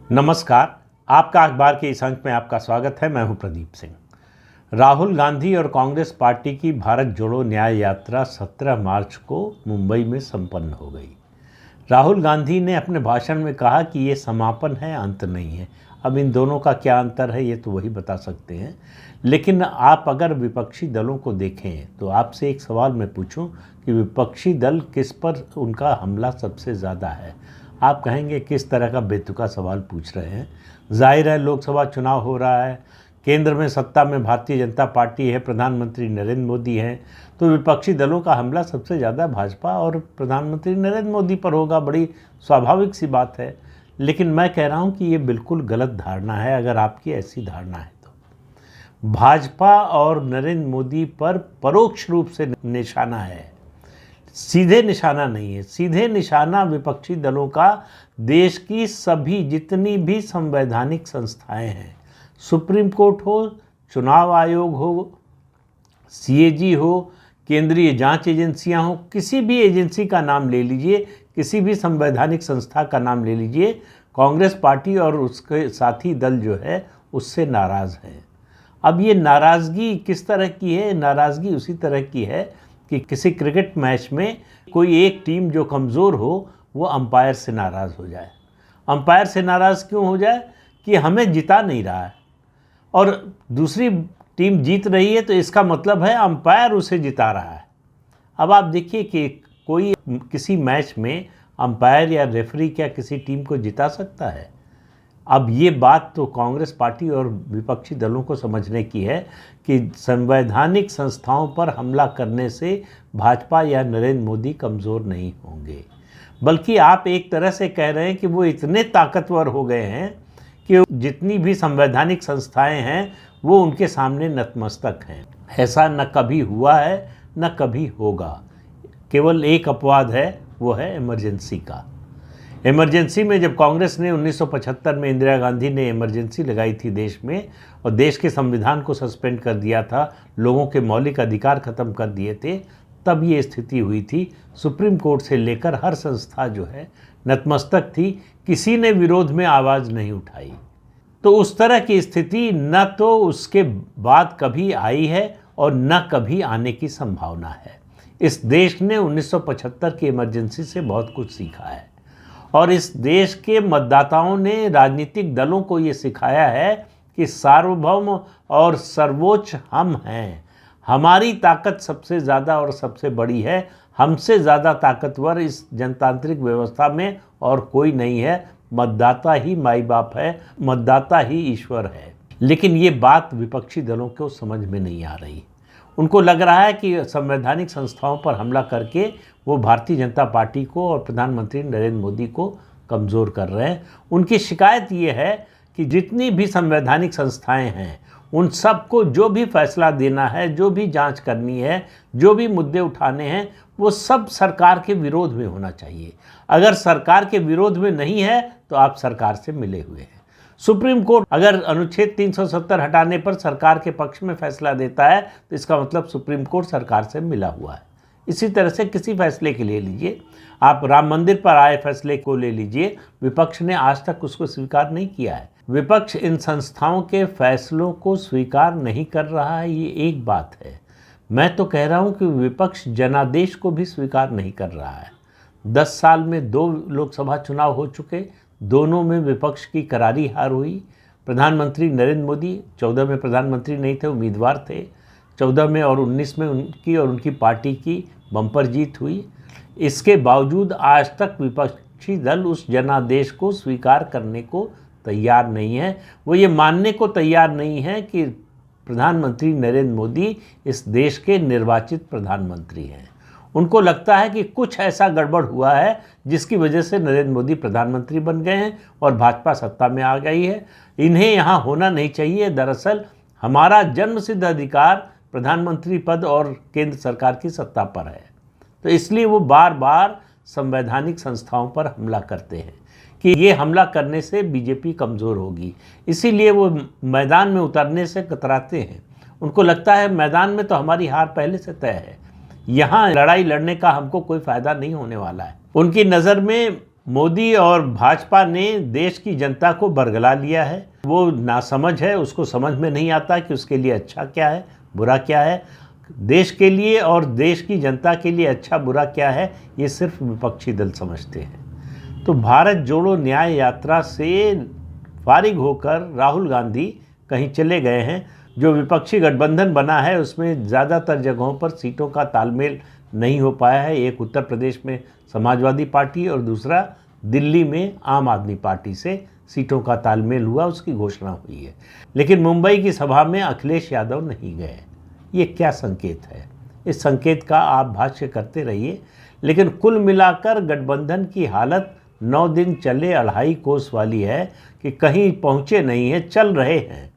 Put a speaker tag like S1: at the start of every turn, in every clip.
S1: नमस्कार। आपका अखबार के इस अंक में आपका स्वागत है। मैं हूं प्रदीप सिंह। राहुल गांधी और कांग्रेस पार्टी की भारत जोड़ो न्याय यात्रा 17 मार्च को मुंबई में संपन्न हो गई। राहुल गांधी ने अपने भाषण में कहा कि ये समापन है, अंत नहीं है। अब इन दोनों का क्या अंतर है ये तो वही बता सकते हैं, लेकिन आप अगर विपक्षी दलों को देखें तो आपसे एक सवाल मैं पूछूं कि विपक्षी दल किस पर उनका हमला सबसे ज़्यादा है। आप कहेंगे किस तरह का बेतुका सवाल पूछ रहे हैं। जाहिर है, लोकसभा चुनाव हो रहा है, केंद्र में सत्ता में भारतीय जनता पार्टी है, प्रधानमंत्री नरेंद्र मोदी हैं, तो विपक्षी दलों का हमला सबसे ज़्यादा भाजपा और प्रधानमंत्री नरेंद्र मोदी पर होगा। बड़ी स्वाभाविक सी बात है, लेकिन मैं कह रहा हूं कि ये बिल्कुल गलत धारणा है। अगर आपकी ऐसी धारणा है तो भाजपा और नरेंद्र मोदी पर परोक्ष रूप से निशाना है, सीधे निशाना नहीं है। सीधे निशाना विपक्षी दलों का देश की सभी जितनी भी संवैधानिक संस्थाएं हैं, सुप्रीम कोर्ट हो, चुनाव आयोग हो, सीएजी हो, केंद्रीय जांच एजेंसियां हो, किसी भी एजेंसी का नाम ले लीजिए, किसी भी संवैधानिक संस्था का नाम ले लीजिए, कांग्रेस पार्टी और उसके साथी दल जो है उससे नाराज़ हैं। अब ये नाराज़गी किस तरह की है? नाराज़गी उसी तरह की है कि किसी क्रिकेट मैच में कोई एक टीम जो कमज़ोर हो वो अंपायर से नाराज़ हो जाए। अंपायर से नाराज़ क्यों हो जाए? कि हमें जिता नहीं रहा है और दूसरी टीम जीत रही है, तो इसका मतलब है अंपायर उसे जिता रहा है। अब आप देखिए कि कोई किसी मैच में अंपायर या रेफरी क्या किसी टीम को जिता सकता है? अब ये बात तो कांग्रेस पार्टी और विपक्षी दलों को समझने की है कि संवैधानिक संस्थाओं पर हमला करने से भाजपा या नरेंद्र मोदी कमज़ोर नहीं होंगे, बल्कि आप एक तरह से कह रहे हैं कि वो इतने ताकतवर हो गए हैं कि जितनी भी संवैधानिक संस्थाएं हैं वो उनके सामने नतमस्तक हैं। ऐसा न कभी हुआ है न कभी होगा। केवल एक अपवाद है, वो है इमरजेंसी का। इमरजेंसी में जब कांग्रेस ने 1975 में इंदिरा गांधी ने इमरजेंसी लगाई थी देश में और देश के संविधान को सस्पेंड कर दिया था, लोगों के मौलिक अधिकार ख़त्म कर दिए थे, तब ये स्थिति हुई थी। सुप्रीम कोर्ट से लेकर हर संस्था जो है नतमस्तक थी, किसी ने विरोध में आवाज़ नहीं उठाई। तो उस तरह की स्थिति न तो उसके बाद कभी आई है और न कभी आने की संभावना है। इस देश ने 1975 की इमरजेंसी से बहुत कुछ सीखा है और इस देश के मतदाताओं ने राजनीतिक दलों को ये सिखाया है कि सार्वभौम और सर्वोच्च हम हैं। हमारी ताकत सबसे ज़्यादा और सबसे बड़ी है। हमसे ज़्यादा ताकतवर इस जनतांत्रिक व्यवस्था में और कोई नहीं है। मतदाता ही माई बाप है, मतदाता ही ईश्वर है। लेकिन ये बात विपक्षी दलों को समझ में नहीं आ रही। उनको लग रहा है कि संवैधानिक संस्थाओं पर हमला करके वो भारतीय जनता पार्टी को और प्रधानमंत्री नरेंद्र मोदी को कमज़ोर कर रहे हैं। उनकी शिकायत ये है कि जितनी भी संवैधानिक संस्थाएं हैं उन सबको जो भी फैसला देना है, जो भी जांच करनी है, जो भी मुद्दे उठाने हैं, वो सब सरकार के विरोध में होना चाहिए। अगर सरकार के विरोध में नहीं है तो आप सरकार से मिले हुए हैं। सुप्रीम कोर्ट अगर अनुच्छेद 370 हटाने पर सरकार के पक्ष में फैसला देता है तो इसका मतलब सुप्रीम कोर्ट सरकार से मिला हुआ है। इसी तरह से किसी फैसले के लिए लीजिए, आप राम मंदिर पर आए फैसले को ले लीजिए, विपक्ष ने आज तक उसको स्वीकार नहीं किया है। विपक्ष इन संस्थाओं के फैसलों को स्वीकार नहीं कर रहा है, ये एक बात है। मैं तो कह रहा हूँ कि विपक्ष जनादेश को भी स्वीकार नहीं कर रहा है। 10 साल में 2 लोकसभा चुनाव हो चुके, दोनों में विपक्ष की करारी हार हुई। प्रधानमंत्री नरेंद्र मोदी 14 में प्रधानमंत्री नहीं थे, उम्मीदवार थे। 14 में और 19 में उनकी और उनकी पार्टी की बम्पर जीत हुई। इसके बावजूद आज तक विपक्षी दल उस जनादेश को स्वीकार करने को तैयार नहीं है। वो ये मानने को तैयार नहीं है कि प्रधानमंत्री नरेंद्र मोदी इस देश के निर्वाचित प्रधानमंत्री हैं। उनको लगता है कि कुछ ऐसा गड़बड़ हुआ है जिसकी वजह से नरेंद्र मोदी प्रधानमंत्री बन गए हैं और भाजपा सत्ता में आ गई है। इन्हें यहाँ होना नहीं चाहिए। दरअसल हमारा जन्मसिद्ध अधिकार प्रधानमंत्री पद और केंद्र सरकार की सत्ता पर है। तो इसलिए वो बार बार संवैधानिक संस्थाओं पर हमला करते हैं कि ये हमला करने से बीजेपी कमज़ोर होगी। इसीलिए वो मैदान में उतरने से कतराते हैं। उनको लगता है मैदान में तो हमारी हार पहले से तय है, यहाँ लड़ाई लड़ने का हमको कोई फ़ायदा नहीं होने वाला है। उनकी नज़र में मोदी और भाजपा ने देश की जनता को बरगला लिया है। वो नासमझ है, उसको समझ में नहीं आता कि उसके लिए अच्छा क्या है, बुरा क्या है। देश के लिए और देश की जनता के लिए अच्छा बुरा क्या है, ये सिर्फ विपक्षी दल समझते हैं। तो भारत जोड़ो न्याय यात्रा से फारिग होकर राहुल गांधी कहीं चले गए हैं। जो विपक्षी गठबंधन बना है उसमें ज़्यादातर जगहों पर सीटों का तालमेल नहीं हो पाया है। एक उत्तर प्रदेश में समाजवादी पार्टी और दूसरा दिल्ली में आम आदमी पार्टी से सीटों का तालमेल हुआ, उसकी घोषणा हुई है। लेकिन मुंबई की सभा में अखिलेश यादव नहीं गए। ये क्या संकेत है? इस संकेत का आप भाष्य करते रहिए। लेकिन कुल मिलाकर गठबंधन की हालत 9 दिन चले 2.5 कोस वाली है कि कहीं पहुँचे नहीं हैं, चल रहे हैं,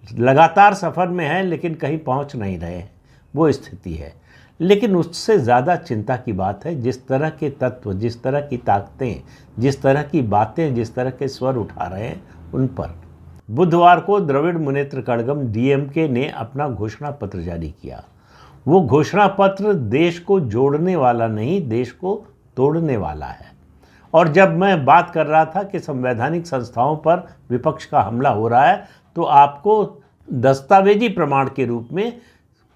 S1: लगातार सफ़र में हैं लेकिन कहीं पहुँच नहीं रहे हैं, वो स्थिति है। लेकिन उससे ज़्यादा चिंता की बात है जिस तरह के तत्व, जिस तरह की ताकतें, जिस तरह की बातें, जिस तरह के स्वर उठा रहे हैं उन पर। बुधवार को द्रविड़ मुनेत्र कड़गम डीएमके ने अपना घोषणा पत्र जारी किया। वो घोषणा पत्र देश को जोड़ने वाला नहीं, देश को तोड़ने वाला है। और जब मैं बात कर रहा था कि संवैधानिक संस्थाओं पर विपक्ष का हमला हो रहा है, तो आपको दस्तावेजी प्रमाण के रूप में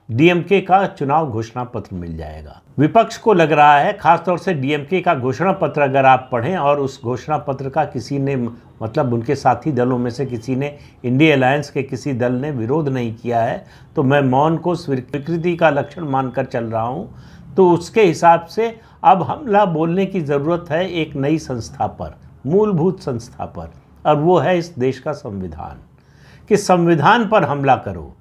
S1: डीएमके का चुनाव घोषणा पत्र मिल जाएगा। विपक्ष को लग रहा है, खासतौर से डीएमके का घोषणा पत्र अगर आप पढ़ें और उस घोषणा पत्र का किसी ने, मतलब उनके साथी दलों में से किसी ने, इंडिया अलायंस के किसी दल ने विरोध नहीं किया है, तो मैं मौन को स्वीकृति का लक्षण मानकर चल रहा हूँ। तो उसके हिसाब से अब हमला बोलने की ज़रूरत है एक नई संस्था पर, मूलभूत संस्था पर, और वो है इस देश का संविधान। कि संविधान पर हमला करो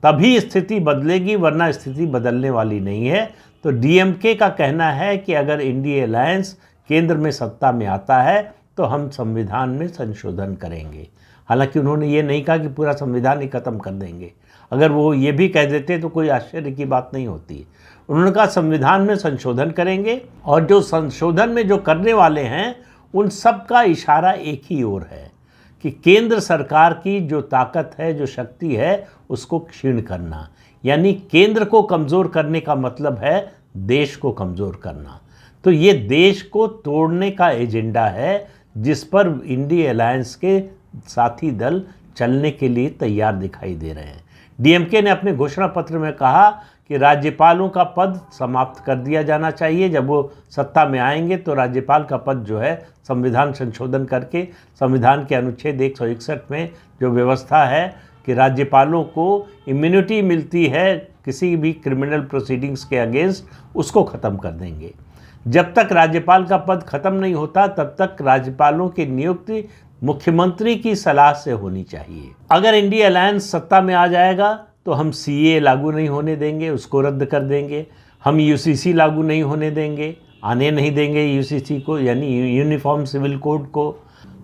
S1: तभी स्थिति बदलेगी, वरना स्थिति बदलने वाली नहीं है। तो डीएमके का कहना है कि अगर इंडिया अलायंस केंद्र में सत्ता में आता है तो हम संविधान में संशोधन करेंगे। हालांकि उन्होंने ये नहीं कहा कि पूरा संविधान ही खत्म कर देंगे। अगर वो ये भी कह देते तो कोई आश्चर्य की बात नहीं होती। उन्होंने कहा संविधान में संशोधन करेंगे, और जो संशोधन में जो करने वाले हैं उन सब का इशारा एक ही ओर है कि केंद्र सरकार की जो ताकत है, जो शक्ति है, उसको क्षीण करना। यानी केंद्र को कमज़ोर करने का मतलब है देश को कमज़ोर करना। तो ये देश को तोड़ने का एजेंडा है जिस पर इंडिया अलायंस के साथी दल चलने के लिए तैयार दिखाई दे रहे हैं। डीएमके ने अपने घोषणा पत्र में कहा कि राज्यपालों का पद समाप्त कर दिया जाना चाहिए। जब वो सत्ता में आएंगे तो राज्यपाल का पद जो है संविधान संशोधन करके, संविधान के अनुच्छेद 161 में जो व्यवस्था है कि राज्यपालों को इम्यूनिटी मिलती है किसी भी क्रिमिनल प्रोसीडिंग्स के अगेंस्ट, उसको ख़त्म कर देंगे। जब तक राज्यपाल का पद ख़त्म नहीं होता तब तक राज्यपालों की नियुक्ति मुख्यमंत्री की सलाह से होनी चाहिए। अगर इंडिया अलायंस सत्ता में आ जाएगा तो हम सीए लागू नहीं होने देंगे, उसको रद्द कर देंगे। हम यूसीसी लागू नहीं होने देंगे, आने नहीं देंगे यूसीसी को, यानी यूनिफॉर्म सिविल कोड को।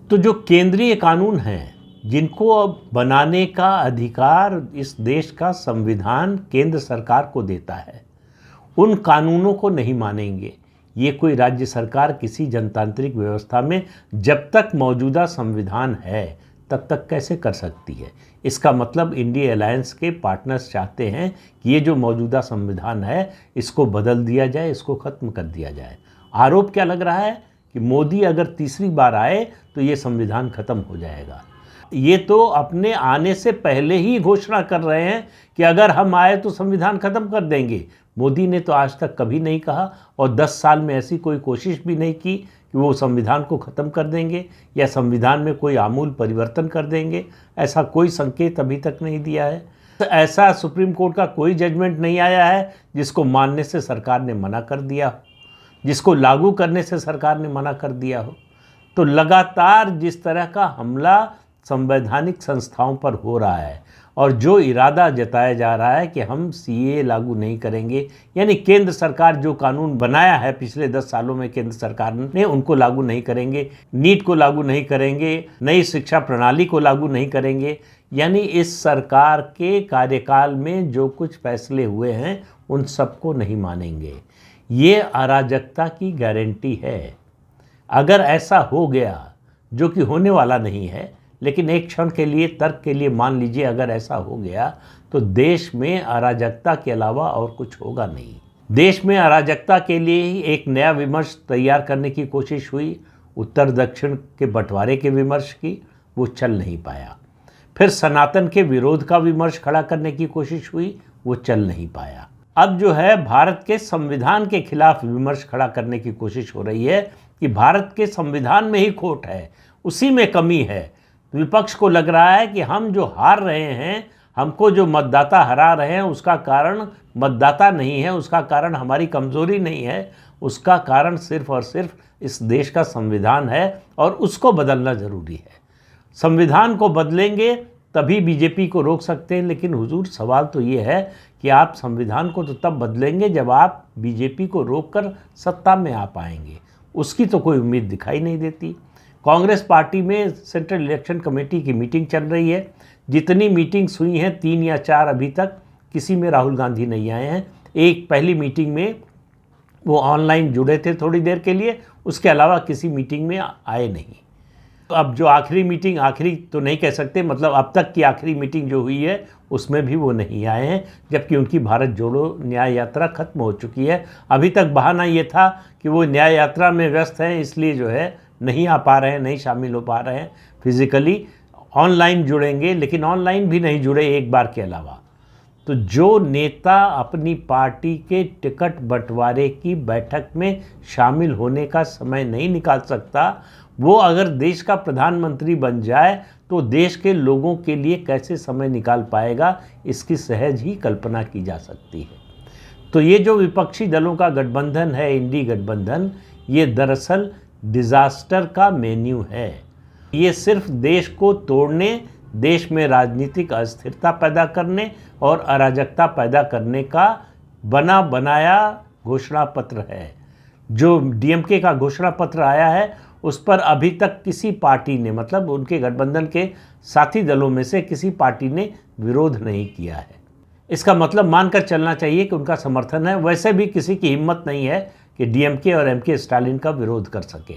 S1: तो जो केंद्रीय कानून हैं जिनको अब बनाने का अधिकार इस देश का संविधान केंद्र सरकार को देता है, उन कानूनों को नहीं मानेंगे। ये कोई राज्य सरकार किसी जनतांत्रिक व्यवस्था में जब तक मौजूदा संविधान है तब तक कैसे कर सकती है? इसका मतलब इंडिया अलायंस के पार्टनर्स चाहते हैं कि ये जो मौजूदा संविधान है इसको बदल दिया जाए, इसको ख़त्म कर दिया जाए। आरोप क्या लग रहा है कि मोदी अगर तीसरी बार आए तो ये संविधान ख़त्म हो जाएगा। ये तो अपने आने से पहले ही घोषणा कर रहे हैं कि अगर हम आए तो संविधान ख़त्म कर देंगे। मोदी ने तो आज तक कभी नहीं कहा और 10 साल में ऐसी कोई कोशिश भी नहीं की कि वो संविधान को ख़त्म कर देंगे या संविधान में कोई आमूल परिवर्तन कर देंगे। ऐसा कोई संकेत अभी तक नहीं दिया है। तो ऐसा सुप्रीम कोर्ट का कोई जजमेंट नहीं आया है जिसको मानने से सरकार ने मना कर दिया हो, जिसको लागू करने से सरकार ने मना कर दिया हो। तो लगातार जिस तरह का हमला संवैधानिक संस्थाओं पर हो रहा है और जो इरादा जताया जा रहा है कि हम सीए लागू नहीं करेंगे, यानी केंद्र सरकार जो कानून बनाया है पिछले 10 सालों में केंद्र सरकार ने, उनको लागू नहीं करेंगे, नीट को लागू नहीं करेंगे, नई शिक्षा प्रणाली को लागू नहीं करेंगे। यानी इस सरकार के कार्यकाल में जो कुछ फैसले हुए हैं उन सबको नहीं मानेंगे। ये अराजकता की गारंटी है। अगर ऐसा हो गया, जो कि होने वाला नहीं है, लेकिन एक क्षण के लिए, तर्क के लिए मान लीजिए अगर ऐसा हो गया तो देश में अराजकता के अलावा और कुछ होगा नहीं। देश में अराजकता के लिए ही एक नया विमर्श तैयार करने की कोशिश हुई, उत्तर दक्षिण के बंटवारे के विमर्श की, वो चल नहीं पाया। फिर सनातन के विरोध का विमर्श खड़ा करने की कोशिश हुई, वो चल नहीं पाया। अब जो है भारत के संविधान के खिलाफ विमर्श खड़ा करने की कोशिश हो रही है कि भारत के संविधान में ही खोट है, उसी में कमी है। विपक्ष को लग रहा है कि हम जो हार रहे हैं, हमको जो मतदाता हरा रहे हैं, उसका कारण मतदाता नहीं है, उसका कारण हमारी कमज़ोरी नहीं है, उसका कारण सिर्फ और सिर्फ इस देश का संविधान है और उसको बदलना ज़रूरी है। संविधान को बदलेंगे तभी बीजेपी को रोक सकते हैं, लेकिन हुजूर सवाल तो ये है कि आप संविधान को तो तब बदलेंगे जब आप बीजेपी को रोककर सत्ता में आ पाएंगे। उसकी तो कोई उम्मीद दिखाई नहीं देती। कांग्रेस पार्टी में सेंट्रल इलेक्शन कमेटी की मीटिंग चल रही है। जितनी मीटिंग्स हुई हैं 3 या 4 अभी तक, किसी में राहुल गांधी नहीं आए हैं। एक पहली मीटिंग में वो ऑनलाइन जुड़े थे थोड़ी देर के लिए, उसके अलावा किसी मीटिंग में आए नहीं। तो अब जो आखिरी मीटिंग, आखिरी तो नहीं कह सकते, मतलब अब तक की आखिरी मीटिंग जो हुई है उसमें भी वो नहीं आए हैं, जबकि उनकी भारत जोड़ो न्याय यात्रा खत्म हो चुकी है। अभी तक बहाना ये था कि वो न्याय यात्रा में व्यस्त हैं, इसलिए जो है नहीं आ पा रहे हैं, नहीं शामिल हो पा रहे हैं फिजिकली। ऑनलाइन जुड़ेंगे, लेकिन ऑनलाइन भी नहीं जुड़े एक बार के अलावा। तो जो नेता अपनी पार्टी के टिकट बंटवारे की बैठक में शामिल होने का समय नहीं निकाल सकता, वो अगर देश का प्रधानमंत्री बन जाए तो देश के लोगों के लिए कैसे समय निकाल पाएगा, इसकी सहज ही कल्पना की जा सकती है। तो ये जो विपक्षी दलों का गठबंधन है, इंडी गठबंधन, ये दरअसल डिज़ास्टर का मेन्यू है। ये सिर्फ देश को तोड़ने, देश में राजनीतिक अस्थिरता पैदा करने और अराजकता पैदा करने का बना बनाया घोषणा पत्र है। जो डीएमके का घोषणा पत्र आया है उस पर अभी तक किसी पार्टी ने, मतलब उनके गठबंधन के साथी दलों में से किसी पार्टी ने विरोध नहीं किया है। इसका मतलब मानकर चलना चाहिए कि उनका समर्थन है। वैसे भी किसी की हिम्मत नहीं है कि डीएमके और एमके स्टालिन का विरोध कर सके।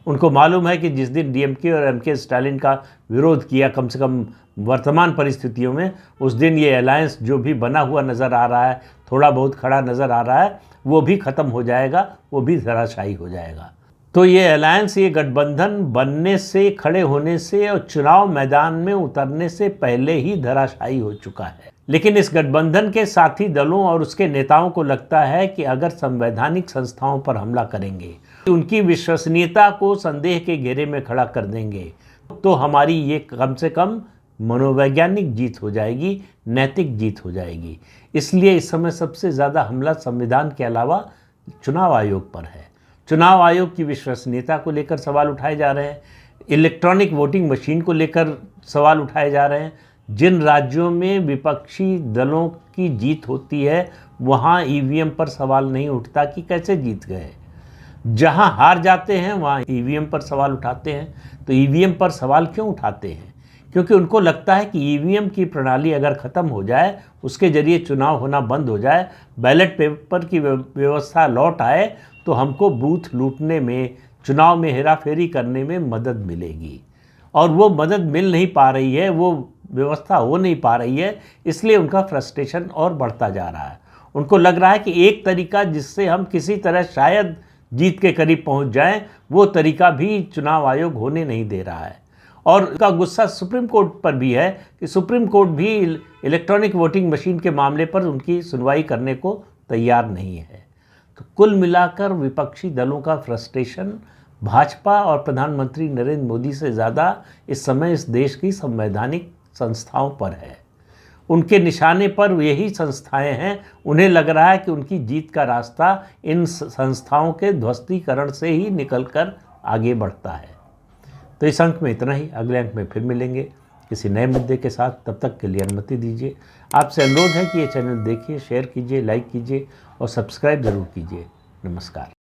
S1: उनको मालूम है कि जिस दिन डीएमके और एमके स्टालिन का विरोध किया, कम से कम वर्तमान परिस्थितियों में, उस दिन ये अलायंस जो भी बना हुआ नज़र आ रहा है, थोड़ा बहुत खड़ा नज़र आ रहा है, वो भी ख़त्म हो जाएगा, वो भी धराशायी हो जाएगा। तो ये अलायंस, ये गठबंधन बनने से, खड़े होने से और चुनाव मैदान में उतरने से पहले ही धराशायी हो चुका है। लेकिन इस गठबंधन के साथी दलों और उसके नेताओं को लगता है कि अगर संवैधानिक संस्थाओं पर हमला करेंगे, उनकी विश्वसनीयता को संदेह के घेरे में खड़ा कर देंगे, तो हमारी ये कम से कम मनोवैज्ञानिक जीत हो जाएगी, नैतिक जीत हो जाएगी। इसलिए इस समय सबसे ज़्यादा हमला संविधान के अलावा चुनाव आयोग पर है। चुनाव आयोग की विश्वसनीयता को लेकर सवाल उठाए जा रहे हैं, इलेक्ट्रॉनिक वोटिंग मशीन को लेकर सवाल उठाए जा रहे हैं। जिन राज्यों में विपक्षी दलों की जीत होती है वहाँ ईवीएम पर सवाल नहीं उठता कि कैसे जीत गए। जहाँ हार जाते हैं वहाँ ईवीएम पर सवाल उठाते हैं। तो ईवीएम पर सवाल क्यों उठाते हैं? क्योंकि उनको लगता है कि ईवीएम की प्रणाली अगर ख़त्म हो जाए, उसके ज़रिए चुनाव होना बंद हो जाए, बैलेट पेपर की व्यवस्था लौट आए, तो हमको बूथ लूटने में, चुनाव में हेराफेरी करने में मदद मिलेगी। और वो मदद मिल नहीं पा रही है, वो व्यवस्था हो नहीं पा रही है, इसलिए उनका फ्रस्ट्रेशन और बढ़ता जा रहा है। उनको लग रहा है कि एक तरीका जिससे हम किसी तरह शायद जीत के करीब पहुंच जाएं, वो तरीका भी चुनाव आयोग होने नहीं दे रहा है। और उनका गुस्सा सुप्रीम कोर्ट पर भी है कि सुप्रीम कोर्ट भी इलेक्ट्रॉनिक वोटिंग मशीन के मामले पर उनकी सुनवाई करने को तैयार नहीं है। तो कुल मिलाकर विपक्षी दलों का फ्रस्ट्रेशन भाजपा और प्रधानमंत्री नरेंद्र मोदी से ज़्यादा इस समय इस देश की संवैधानिक संस्थाओं पर है। उनके निशाने पर यही संस्थाएं हैं। उन्हें लग रहा है कि उनकी जीत का रास्ता इन संस्थाओं के ध्वस्तीकरण से ही निकलकर आगे बढ़ता है। तो इस अंक में इतना ही। अगले अंक में फिर मिलेंगे किसी नए मुद्दे के साथ। तब तक के लिए अनुमति दीजिए। आपसे अनुरोध है कि ये चैनल देखिए, शेयर कीजिए, लाइक कीजिए और सब्सक्राइब ज़रूर कीजिए। नमस्कार।